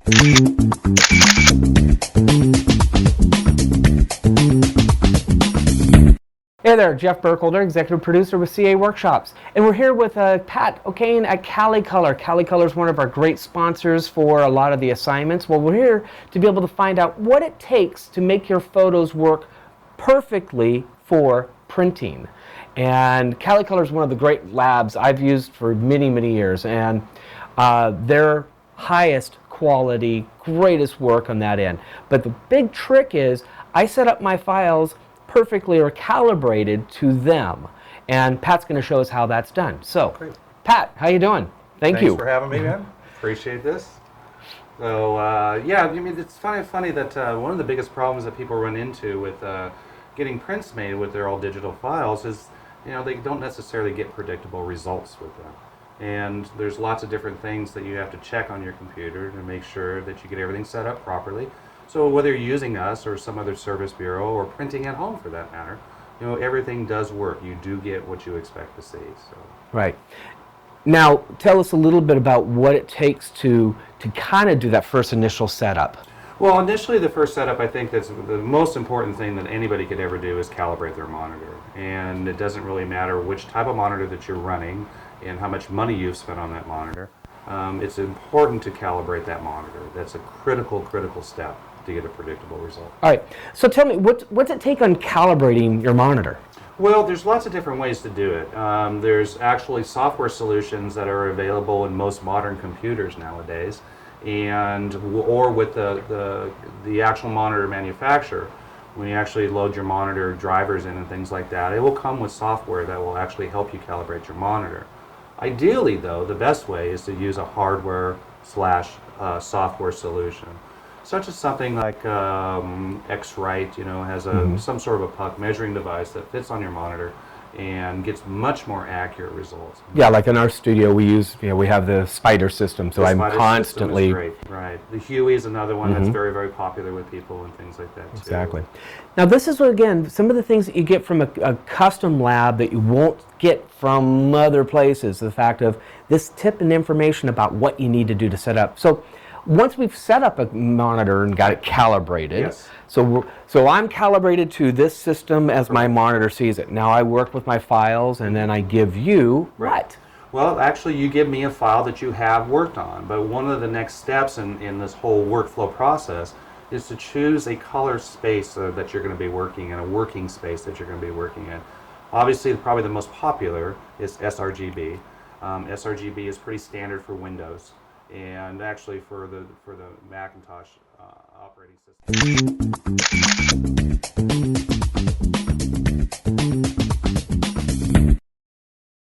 Hey there, Jeff Burkholder, executive producer with CA Workshops, and we're here with Pat O'Kane at Cali Color. Cali Color is one of our great sponsors for a lot of the assignments. Well, we're here to be able to find out what it takes to make your photos work perfectly for printing. And Cali Color is one of the great labs I've used for many, many years, and their highest quality, greatest work on that end. But the big trick is I set up my files perfectly or calibrated to them, and Pat's going to show us how that's done. So, great. Pat, how you doing? Thanks you for having me, man. Appreciate this. So, yeah, I mean, it's funny that one of the biggest problems that people run into with getting prints made with their all digital files is, you know, they don't necessarily get predictable results with them. And there's lots of different things that you have to check on your computer to make sure that you get everything set up properly. So whether you're using us or some other service bureau or printing at home for that matter, you know, everything does work. You do get what you expect to see. So. Right. Now, tell us a little bit about what it takes to kind of do that first initial setup. Well, initially the first setup, I think that's the most important thing that anybody could ever do is calibrate their monitor. And it doesn't really matter which type of monitor that you're running and how much money you've spent on that monitor. It's important to calibrate that monitor. That's a critical step to get a predictable result. All right, so tell me, what's it take on calibrating your monitor? Well, there's lots of different ways to do it. There's actually software solutions that are available in most modern computers nowadays, and or with the actual monitor manufacturer. When you actually load your monitor drivers in and things like that, it will come with software that will actually help you calibrate your monitor. Ideally, though, the best way is to use a hardware/software solution, such as something like X-Rite, you know, has some sort of a puck measuring device that fits on your monitor and gets much more accurate results. Yeah, like in our studio, we use, you know, we have the spider system, so I'm constantly. Great, right. The Huey is another one that's very, very popular with people and things like that too. Exactly. Now, this is again some of the things that you get from a custom lab that you won't get from other places. The fact of this tip and information about what you need to do to set up. So, once we've set up a monitor and got it calibrated, yes. so I'm calibrated to this system as my monitor sees it. Now I work with my files and then I give you what? Well, actually you give me a file that you have worked on, but one of the next steps in this whole workflow process is to choose a color space that you're going to be working in, a working space that you're going to be working in. Obviously, probably the most popular is sRGB. sRGB is pretty standard for Windows, and actually for the Macintosh operating system.